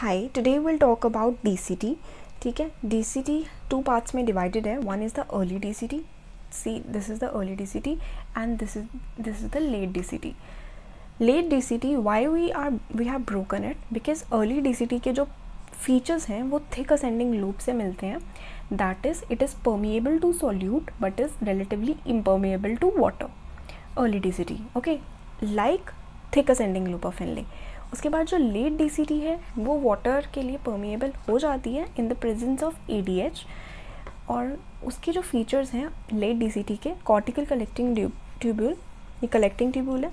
Hi, today will talk about DCT. ठीक है, DCT two parts में डिवाइडेड है. One is the early DCT. See, this is the early DCT and this is the late DCT. Late DCT, why we have broken it, because early DCT के जो features हैं वो thick ascending loop से मिलते हैं. That is, it is permeable to solute but is relatively impermeable to water. Early DCT, okay, like thick ascending loop of Henle. उसके बाद जो लेट डीसीटी है वो वाटर के लिए परमिएबल हो जाती है in the presence of ADH. और उसके जो फीचर्स हैं लेट डीसीटी के, कॉर्टिकल कलेक्टिंग ट्यूब्यूल, ये कलेक्टिंग ट्यूब्यूल है.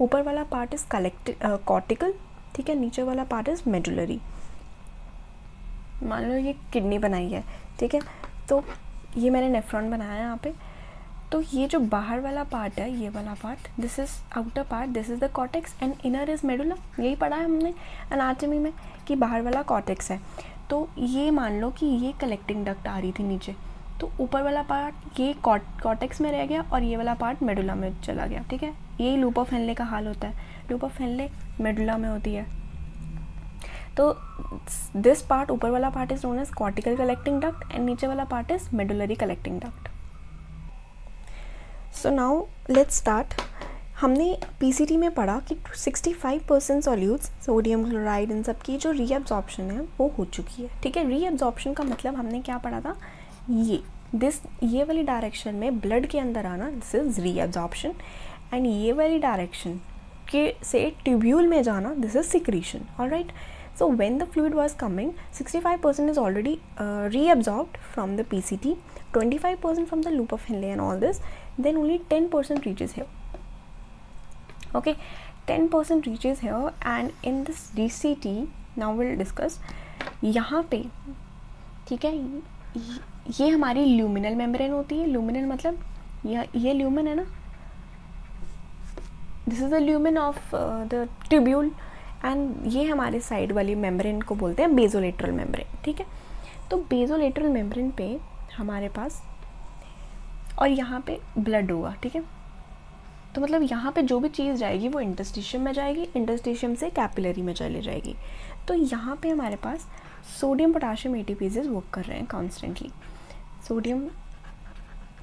ऊपर वाला पार्ट इज़ कॉर्टिकल, ठीक है, नीचे वाला पार्ट इज़ मेडुलरी. मान लो ये किडनी बनाई है, ठीक है, तो ये मैंने नेफ्रॉन बनाया है यहाँ पे. तो ये जो बाहर वाला पार्ट है, ये वाला part, this is outer part, this is the cortex and inner is medulla. यही पढ़ा है हमने एनाटॉमी में कि बाहर वाला कॉर्टेक्स है. तो ये मान लो कि ये कलेक्टिंग डक्ट आ रही थी नीचे, तो ऊपर वाला पार्ट ये कॉर्टेक्स में रह गया और ये वाला पार्ट मेडुला में चला गया. ठीक है, यही लूप ऑफ हेनले का हाल होता है. लूप ऑफ हेनले मेडुला में होती है. तो दिस पार्ट, ऊपर वाला part is known as cortical collecting duct and नीचे वाला part is medullary collecting duct. So now let's start. हमने पीसीटी में पढ़ा कि 65% सॉल्यूट्स, सोडियम क्लोराइड, इन सब की जो रीअब्जॉर्प्शन है वो हो चुकी है. ठीक है, रीअब्जॉर्प्शन का मतलब हमने क्या पढ़ा था, ये वाली डायरेक्शन में ब्लड के अंदर आना, दिस इज रीअब्जॉर्प्शन. एंड ये वाली डायरेक्शन के से ट्यूब्यूल में जाना, this is secretion. Alright, so when the fluid was coming, 65% is already reabsorbed from the PCT, 25% from the loop of Henle and all this, then only 10% reaches here. Okay, 10% reaches here. And in this DCT, now we'll discuss यहाँ पे, ठीक है, ये हमारी luminal membrane होती है. Luminal मतलब ये ल्यूमिन है ना, this is the lumen of the tubule. And ये हमारे साइड वाली मेम्ब्रेन को बोलते हैं बेजोलेटरल मेम्ब्रेन. ठीक है, तो बेजोलेटरल मेम्ब्रेन पे हमारे पास, और यहाँ पे ब्लड होगा. ठीक है, तो मतलब यहाँ पे जो भी चीज़ जाएगी वो इंटरस्टिशियम में जाएगी, इंटरस्टिशियम से कैपिलरी में चली जाएगी. तो यहाँ पे हमारे पास सोडियम पोटाशियम एटीपीजेस वर्क कर रहे हैं कॉन्स्टेंटली. सोडियम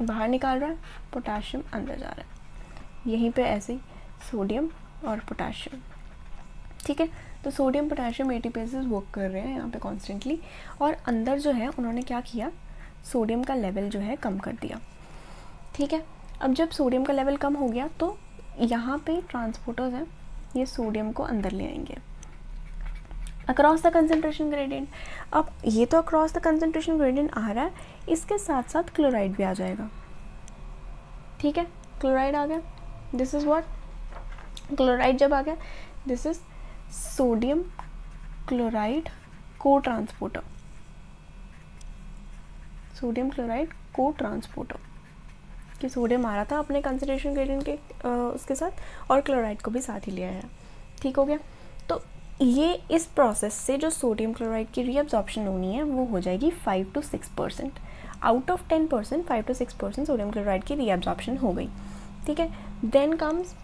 बाहर निकाल रहा है, पोटाशियम अंदर जा रहा है. यहीं पे ऐसे ही सोडियम और पोटाशियम. ठीक है, तो सोडियम पोटाशियम एटीपीजेस वर्क कर रहे हैं यहाँ पे कॉन्स्टेंटली. और अंदर जो है उन्होंने क्या किया, सोडियम का लेवल जो है कम कर दिया. ठीक है, अब जब सोडियम का लेवल कम हो गया तो यहाँ पे ट्रांसपोर्टर्स हैं, ये सोडियम को अंदर ले आएंगे अक्रॉस द कंसनट्रेशन ग्रेडियंट. अब ये तो अक्रॉस द कंसनट्रेशन ग्रेडियंट आ रहा है, इसके साथ साथ क्लोराइड भी आ जाएगा. ठीक है, क्लोराइड आ गया, दिस इज़ व्हाट, क्लोराइड जब आ गया, दिस इज़ सोडियम क्लोराइड को ट्रांसपोर्टर. सोडियम क्लोराइड को ट्रांसपोर्टर, कि सोडियम आ रहा था अपने कंसंट्रेशन ग्रेडियंट के उसके साथ और क्लोराइड को भी साथ ही लिया है. ठीक हो गया. तो ये इस प्रोसेस से जो सोडियम क्लोराइड की रीअब्जॉर्प्शन होनी है वो हो जाएगी 5 to 6%. Out of 10%, 5 to 6% sodium chloride की रीअब्जॉर्प्शन हो गई. ठीक है, देन कम्स,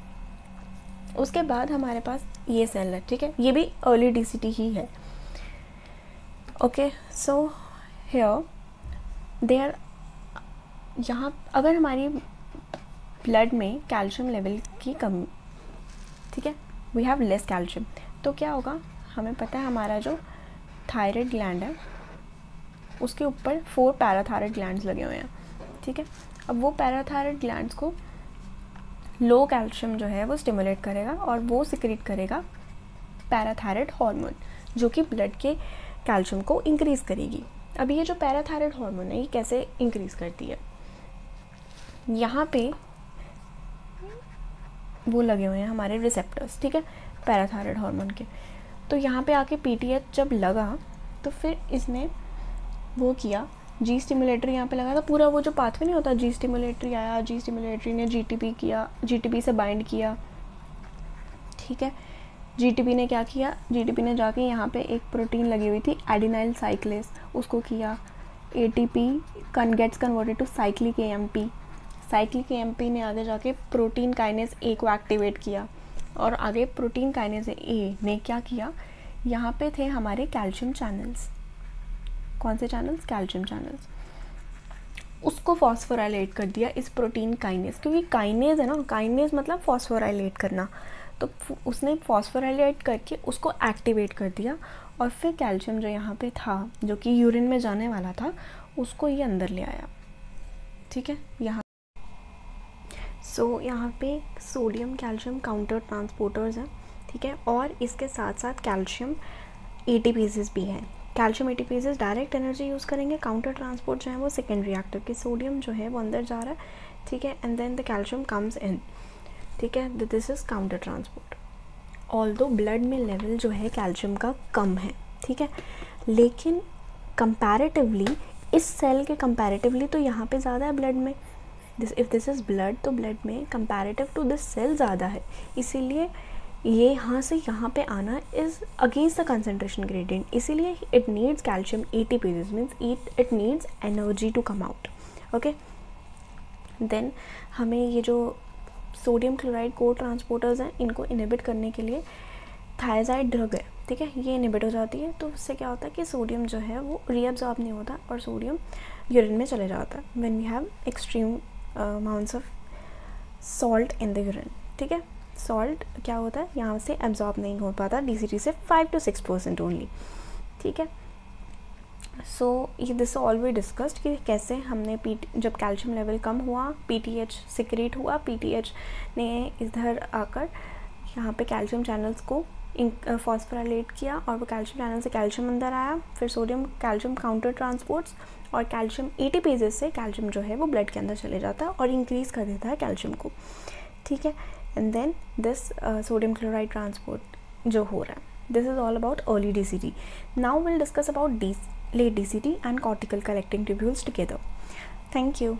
उसके बाद हमारे पास ये सेल है. ठीक है, ये भी अर्ली डीसीटी ही है. ओके, सो हियर देयर, यहाँ अगर हमारी ब्लड में कैल्शियम लेवल की कमी, ठीक है, वी हैव लेस कैल्शियम, तो क्या होगा, हमें पता है हमारा जो थायराइड ग्लैंड है उसके ऊपर 4 पैराथायराइड ग्लैंड्स लगे हुए हैं. ठीक है, अब वो पैराथायराइड ग्लैंड्स को लो कैल्शियम जो है वो स्टिमुलेट करेगा और वो सिक्रीट करेगा पैराथायराइड हार्मोन, जो कि ब्लड के कैल्शियम को इंक्रीज़ करेगी. अब ये जो पैराथायराइड हार्मोन है ये कैसे इंक्रीज़ करती है, यहाँ पे वो लगे हुए हैं हमारे रिसेप्टर्स. ठीक है, पैराथायराइड हार्मोन के. तो यहाँ पे आके पीटीएच जब लगा तो फिर इसने वो किया, जी स्टिमुलेटरी यहाँ पे लगा था. पूरा वो जो पाथवे नहीं होता, जी स्टिमुलेटरी आया, जी स्टिमुलेटरी ने जीटीपी किया, जीटीपी से बाइंड किया. ठीक है, जीटीपी ने क्या किया, जीटीपी ने जाके यहाँ पे एक प्रोटीन लगी हुई थी एडिनाइल साइक्लेस, उसको किया. ATP gets converted to cyclic AMP. Cyclic AMP ने आगे जाके प्रोटीन काइनेज ए को एक्टिवेट किया और आगे प्रोटीन काइनेज ए ने क्या किया यहाँ पे थे हमारे कैल्शियम चैनल्स। कौन से चैनल्स? Calcium channels. उसको फॉस्फोराइलेट कर दिया इस प्रोटीन काइनेज, क्योंकि काइनेज है ना, काइनेज मतलब फॉस्फोराइलेट करना, तो उसने फॉस्फोराइलेट करके उसको एक्टिवेट कर दिया और फिर कैल्शियम जो यहाँ पे था, जो कि यूरिन में जाने वाला था, उसको ये अंदर ले आया। ठीक है, यहाँ यहाँ पे सोडियम कैल्शियम काउंटर ट्रांसपोर्टर्स हैं। ठीक है, और इसके साथ साथ कैल्शियम एटीपेजेस भी हैं। कैल्शियम एटीपेजेस डायरेक्ट एनर्जी यूज़ करेंगे, काउंटर ट्रांसपोर्ट जो है वो सेकेंडरी एक्टर के, सोडियम जो है वो अंदर जा रहा है। ठीक है, and then the calcium comes in. ठीक है, this is counter transport. Although blood में लेवल जो है कैल्शियम का कम है। ठीक है, लेकिन कंपैरेटिवली इस सेल के कंपैरेटिवली तो यहाँ पे ज़्यादा है ब्लड में। इफ़ दिस इज़ ब्लड, तो ब्लड में कंपैरेटिव टू दिस सेल ज़्यादा है, इसीलिए ये यहाँ से यहाँ पे आना is against the concentration gradient, इसीलिए it needs calcium ATPases, means it needs energy to come out. Okay, then हमें ये जो सोडियम क्लोराइड को ट्रांसपोर्टर्स हैं, इनको इनहिबिट करने के लिए थायजाइड ड्रग है। ठीक है, ये इनहिबिट हो जाती है, तो उससे क्या होता है कि सोडियम जो है वो रीअब्सॉर्ब नहीं होता और सोडियम यूरिन में चले जाता है when we have extreme amounts of salt in the urine. ठीक है, सॉल्ट क्या होता है, यहाँ से एब्जॉर्ब नहीं हो पाता DCT से 5 to 6% ओनली। ठीक है, सो ये दिस ऑल वी डिस्कस्ड कि कैसे हमने जब कैल्शियम लेवल कम हुआ, PTH सिक्रेट हुआ, PTH ने इधर आकर यहाँ पे कैल्शियम चैनल्स को फॉस्फोराइलेट किया और वो कैल्शियम चैनल से कैल्शियम अंदर आया, फिर सोडियम कैल्शियम काउंटर ट्रांसपोर्ट्स और कैल्शियम एटीपेजेस से कैल्शियम जो है वो ब्लड के अंदर चले जाता है और इंक्रीज़ कर देता है कैल्शियम को। ठीक है, and then this sodium chloride transport जो हो रहा है, this is all about early DCT. Now we'll discuss about late DCT and cortical collecting tubules together. Thank you.